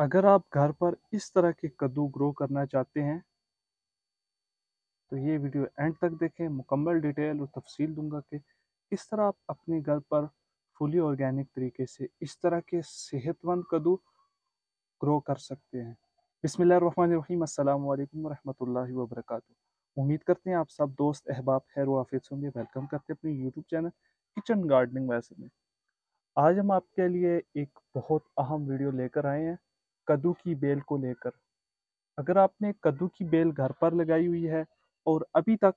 अगर आप घर पर इस तरह के कद्दू ग्रो करना चाहते हैं तो ये वीडियो एंड तक देखें। मुकम्मल डिटेल और तफसील दूंगा कि किस तरह आप अपने घर पर फुली ऑर्गेनिक तरीके से इस तरह के सेहतमंद कद्दू ग्रो कर सकते हैं। बिस्मिल्लाहिर्रहमानिर्रहीम, अस्सलाम वालेकुम रहमतुल्लाहि व बरकातुहू। उम्मीद करते हैं आप सब दोस्त अहबाब खैर व आफियत से होंगे। वेलकम करते हैं अपने यूट्यूब चैनल किचन गार्डनिंग वैसे में। आज हम आपके लिए एक बहुत अहम वीडियो लेकर आए हैं कद्दू की बेल को लेकर। अगर आपने कद्दू की बेल घर पर लगाई हुई है और अभी तक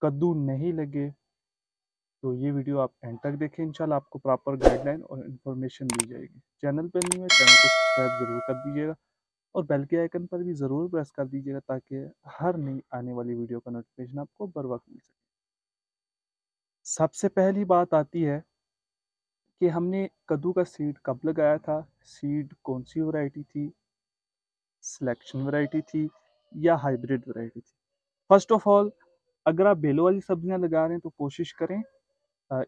कद्दू नहीं लगे तो ये वीडियो आप एंड तक देखें। इंशाल्लाह आपको प्रॉपर गाइडलाइन और इन्फॉर्मेशन दी जाएगी। चैनल पर नहीं है, चैनल को सब्सक्राइब ज़रूर कर दीजिएगा और बेल के आइकन पर भी ज़रूर प्रेस कर दीजिएगा ताकि हर नई आने वाली वीडियो का नोटिफिकेशन आपको बर वक्त मिल सके। सबसे पहली बात आती है कि हमने कद्दू का सीड कब लगाया था, सीड कौन सी वैरायटी थी, सिलेक्शन वैरायटी थी या हाइब्रिड वैरायटी थी। फर्स्ट ऑफ ऑल, अगर आप बेलों वाली सब्जियां लगा रहे हैं तो कोशिश करें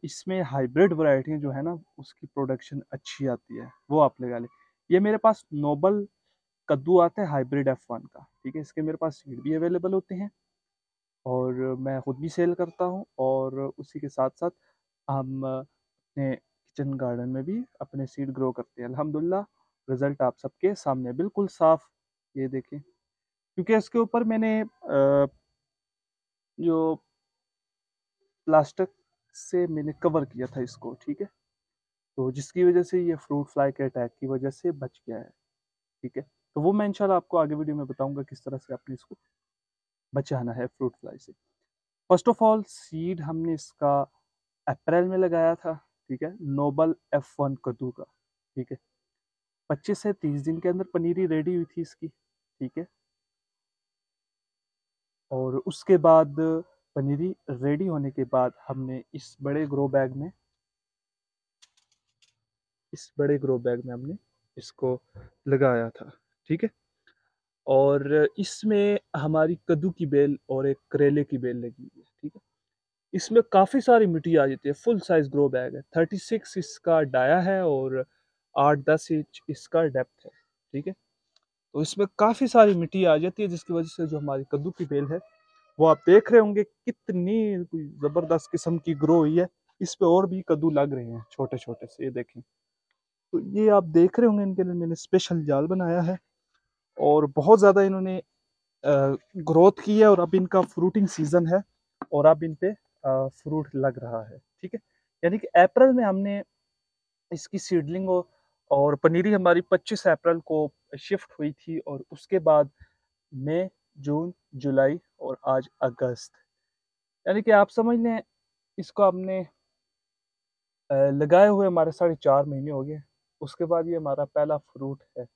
इसमें हाइब्रिड वैरायटी जो है ना उसकी प्रोडक्शन अच्छी आती है, वो आप लगा लें। ये मेरे पास नोबल कद्दू आता है हाइब्रिड F1 का, ठीक है। इसके मेरे पास सीड भी अवेलेबल होते हैं और मैं खुद भी सेल करता हूँ और उसी के साथ साथ हम अपने किचन गार्डन में भी अपने सीड ग्रो करते हैं। अल्हम्दुलिल्लाह रिजल्ट आप सबके सामने बिल्कुल साफ, ये देखें। क्योंकि इसके ऊपर मैंने जो प्लास्टिक से मैंने कवर किया था इसको, ठीक है, तो जिसकी वजह से ये फ्रूट फ्लाई के अटैक की वजह से बच गया है, ठीक है। तो वो मैं इंशाल्लाह आपको आगे वीडियो में बताऊंगा किस तरह से आपने इसको बचाना है फ्रूट फ्लाई से। फर्स्ट ऑफ ऑल, सीड हमने इसका अप्रैल में लगाया था, ठीक है, नोबल F1 कद्दू का, ठीक है। 25 से 30 दिन के अंदर पनीरी रेडी हुई थी इसकी, ठीक है। और उसके बाद पनीरी रेडी होने के बाद हमने इस बड़े ग्रो बैग में हमने इसको लगाया था, ठीक है। और इसमें हमारी कद्दू की बेल और एक करेले की बेल लगी हुई है, ठीक है। इसमें काफ़ी सारी मिट्टी आ जाती है। फुल साइज ग्रो बैग है, 36 इसका डाया है और 8-10 इंच इसका डेप्थ है, ठीक है। तो इसमें काफ़ी सारी मिट्टी आ जाती है जिसकी वजह से जो हमारी कद्दू की बेल है वो आप देख रहे होंगे कितनी ज़बरदस्त किस्म की ग्रो हुई है। इस पे और भी कद्दू लग रहे हैं छोटे छोटे से, ये देखें। तो ये आप देख रहे होंगे, इनके लिए मैंने स्पेशल जाल बनाया है और बहुत ज़्यादा इन्होंने ग्रोथ की है और अब इनका फ्रूटिंग सीजन है और अब इन पे फ्रूट लग रहा है, ठीक है। यानी कि अप्रैल में हमने इसकी सीडलिंग और पनीरी हमारी 25 अप्रैल को शिफ्ट हुई थी और उसके बाद मई, जून, जुलाई और आज अगस्त, यानी कि आप समझ लें इसको हमने लगाए हुए हमारे 4.5 महीने हो गए। उसके बाद ये हमारा पहला फ्रूट है,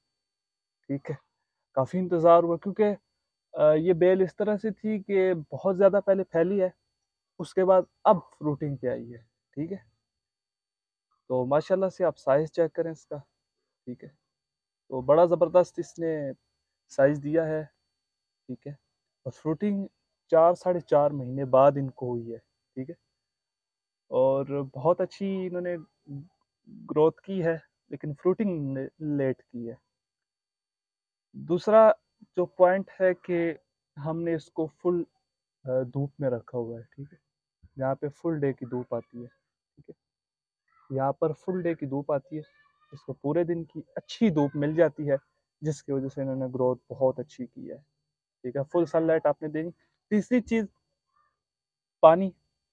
ठीक है। काफ़ी इंतज़ार हुआ क्योंकि ये बेल इस तरह से थी कि बहुत ज़्यादा पहले फैली है, उसके बाद अब फ्रूटिंग पे आई है, ठीक है। तो माशाल्लाह से आप साइज़ चेक करें इसका, ठीक है। तो बड़ा ज़बरदस्त इसने साइज़ दिया है, ठीक है। और फ्रूटिंग 4-4.5 महीने बाद इनको हुई है, ठीक है। और बहुत अच्छी इन्होंने ग्रोथ की है, लेकिन फ्रूटिंग लेट की है। दूसरा जो पॉइंट है कि हमने इसको फुल धूप में रखा हुआ है, ठीक है। यहाँ पे फुल डे की धूप आती है, ठीक है। यहाँ पर फुल डे की धूप आती है, इसको पूरे दिन की अच्छी धूप मिल जाती है जिसकी वजह से इन्होंने ग्रोथ बहुत अच्छी की है, ठीक है। फुल सनलाइट आपने देनी। तीसरी चीज़, पानी।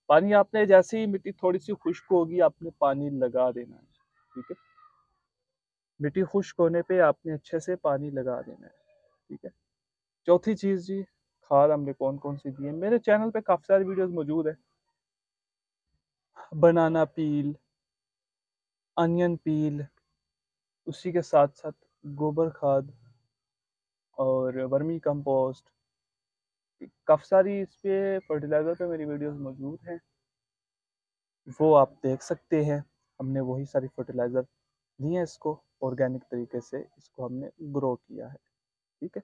पानी आपने जैसे ही मिट्टी थोड़ी सी खुश्क होगी आपने पानी लगा देना है, ठीक है। मिट्टी खुश्क होने पे आपने अच्छे से पानी लगा देना है, ठीक है। चौथी चीज़ जी, खाद हमने कौन कौन सी दी है। मेरे चैनल पे काफ़ी सारी वीडियोस मौजूद है। बनाना पील, अनियन पील, उसी के साथ साथ गोबर खाद और वर्मी कंपोस्ट, काफ़ी सारी इस पे फर्टिलाइज़र पे मेरी वीडियोस मौजूद हैं, वो आप देख सकते हैं। हमने वही सारी फर्टिलाइज़र दी हैं इसको, ऑर्गेनिक तरीके से इसको हमने ग्रो किया है, ठीक है।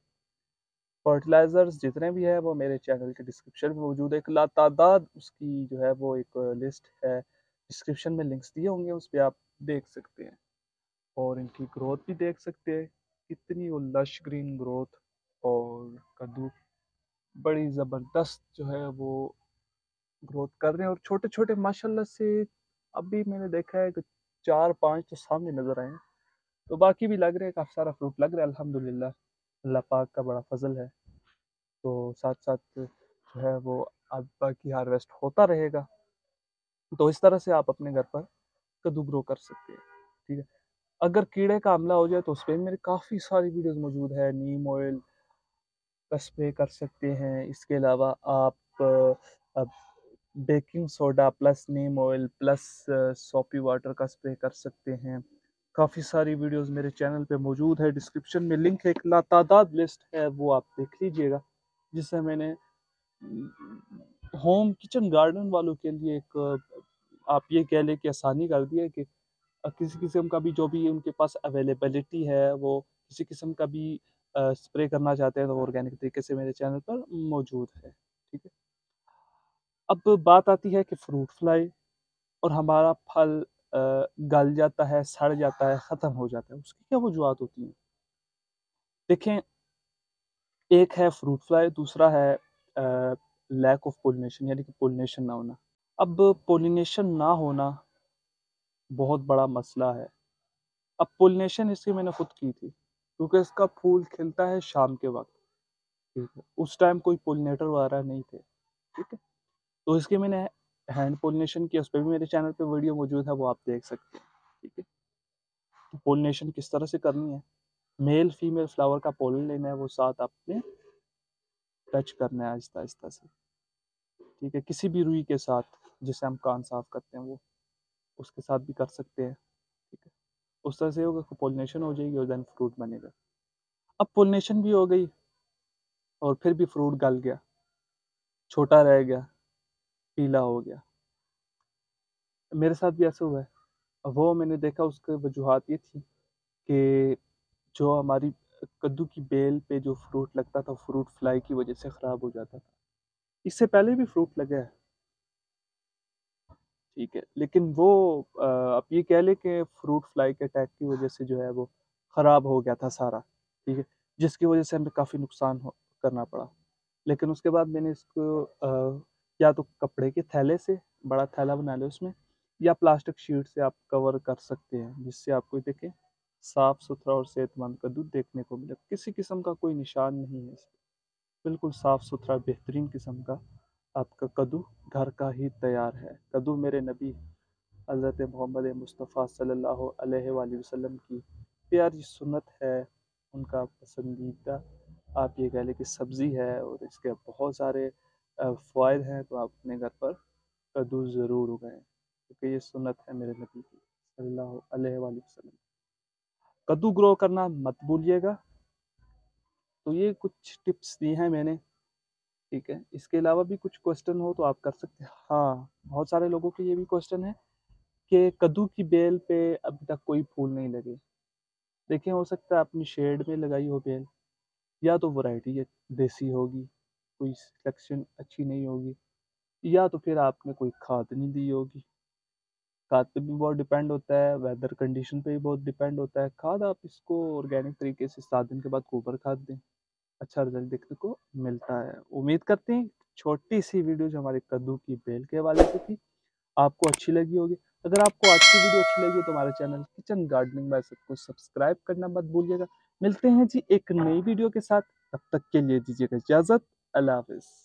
फर्टिलाइज़र्स जितने भी हैं वो मेरे चैनल के डिस्क्रिप्शन में मौजूद है। एक लातादाद उसकी जो है वो एक लिस्ट है, डिस्क्रिप्शन में लिंक्स दिए होंगे, उस पर आप देख सकते हैं। और इनकी ग्रोथ भी देख सकते हैं, कितनी वो लश ग्रीन ग्रोथ। और कद्दू बड़ी ज़बरदस्त जो है वो ग्रोथ कर रहे हैं, और छोटे छोटे माशाल्लाह से अभी मैंने देखा है कि 4-5 तो सामने नज़र आए हैं। तो बाकी भी लग रहे हैं, काफ़ी सारा फ्रूट लग रहा है अल्हम्दुलिल्लाह, अल्लाह पाक का बड़ा फजल है। तो साथ साथ जो है वो अब बाकी हार्वेस्ट होता रहेगा। तो इस तरह से आप अपने घर पर कद्दू ग्रो कर सकते हैं। ठीक है। अगर कीड़े का हमला हो जाए तो उस पर मेरे काफ़ी सारी वीडियोस मौजूद है। नीम ऑयल का स्प्रे कर सकते हैं। इसके अलावा आप बेकिंग सोडा प्लस नीम ऑयल प्लस सोपी वाटर का स्प्रे कर सकते हैं। काफ़ी सारी वीडियोस मेरे चैनल पे मौजूद है, डिस्क्रिप्शन में लिंक है, एक लातादाद लिस्ट है, वो आप देख लीजिएगा। जिससे मैंने होम किचन गार्डन वालों के लिए एक आप ये कह लें कि आसानी कर दी है कि किसी किस्म का भी जो भी उनके पास अवेलेबिलिटी है, वो किसी किस्म का भी स्प्रे करना चाहते हैं तो ऑर्गेनिक तरीके से मेरे चैनल पर मौजूद है। ठीक है। अब बात आती है कि फ्रूट फ्लाई और हमारा फल गल जाता है, सड़ जाता है, ख़त्म हो जाता है, उसकी क्या वजूहत होती हैं? देखें, एक है फ्रूट फ्लाई, दूसरा है लैक ऑफ पोलिनेशन, यानी कि पोलिनेशन ना होना। अब पोलिनेशन ना होना बहुत बड़ा मसला है। अब पोलिनेशन इसकी मैंने खुद की थी, क्योंकि इसका फूल खिलता है शाम के वक्त। ठीक है। उस टाइम कोई पोलिनेटर वगैरह नहीं थे। ठीक है। तो इसकी मैंने हैंड पोलिनेशन किया, उस पर भी मेरे चैनल पे वीडियो मौजूद है, वो आप देख सकते हैं। ठीक है। तो पोलिनेशन किस तरह से करनी है, मेल फीमेल फ्लावर का पोलन लेना है, वो साथ आपने टच करना है आहिस्ता आहिस्ता से। ठीक है। किसी भी रुई के साथ, जिसे हम कान साफ करते हैं, वो उसके साथ भी कर सकते हैं। ठीक है। उस तरह से होगा, पोलिनेशन हो जाएगी और देन फ्रूट बनेगा। अब पोलिनेशन भी हो गई और फिर भी फ्रूट गल गया, छोटा रह गया, पीला हो गया। मेरे साथ भी ऐसा हुआ है। अब वो मैंने देखा, उसकी वजूहत ये थी कि जो हमारी कद्दू की बेल पे जो फ्रूट लगता था, फ्रूट फ्लाई की वजह से ख़राब हो जाता था। इससे पहले भी फ्रूट लगा है। ठीक है। लेकिन वो आप ये कह लें कि फ्रूट फ्लाई के अटैक की वजह से जो है वो ख़राब हो गया था सारा। ठीक है। जिसकी वजह से हमें काफ़ी नुकसान करना पड़ा। लेकिन उसके बाद मैंने इसको या तो कपड़े के थैले से, बड़ा थैला बना ले उसमें, या प्लास्टिक शीट से आप कवर कर सकते हैं, जिससे आपको देखें साफ सुथरा और सेहतमंद कद्दू देखने को मिले। किसी किस्म का कोई निशान नहीं है इसमें, बिल्कुल साफ सुथरा बेहतरीन किस्म का आपका कद्दू घर का ही तैयार है। कद्दू मेरे नबी हज़रत मोहम्मद मुस्तफ़ा सल्लल्लाहु अलैहि वसल्लम की प्यारी सुन्नत है, उनका पसंदीदा आप ये कह लें कि सब्ज़ी है, और इसके बहुत सारे फ़वाइद हैं। तो आप अपने घर पर कद्दू ज़रूर उगाएं, क्योंकि ये सुन्नत है मेरे नबी की सल्लल्लाहु अलैहि वसल्लम। कद्दू ग्रो करना मत भूलिएगा। तो ये कुछ टिप्स दी हैं मैंने। ठीक है। इसके अलावा भी कुछ क्वेश्चन हो तो आप कर सकते हैं। हाँ, बहुत सारे लोगों के ये भी क्वेश्चन है कि कद्दू की बेल पे अभी तक कोई फूल नहीं लगे। देखिए, हो सकता है अपनी शेड में लगाई हो बेल, या तो वैरायटी देसी होगी, कोई सिलेक्शन अच्छी नहीं होगी, या तो फिर आपने कोई खाद नहीं दी होगी। खाद पे भी बहुत डिपेंड होता है, वेदर कंडीशन पे भी बहुत डिपेंड होता है। खाद आप इसको ऑर्गेनिक तरीके से 7 दिन के बाद गोबर खाद दें, अच्छा रिजल्ट देखने को मिलता है। उम्मीद करते हैं छोटी सी वीडियो जो हमारे कद्दू की बेल के हवाले से थी, आपको अच्छी लगी होगी। अगर आपको आज की वीडियो अच्छी लगी हो तो हमारे चैनल किचन गार्डनिंग बाय सबको सब्सक्राइब करना मत भूलिएगा। मिलते हैं जी एक नई वीडियो के साथ, तब तक के लिए दीजिएगा इजाज़त। अल्लाह हाफ़िज़।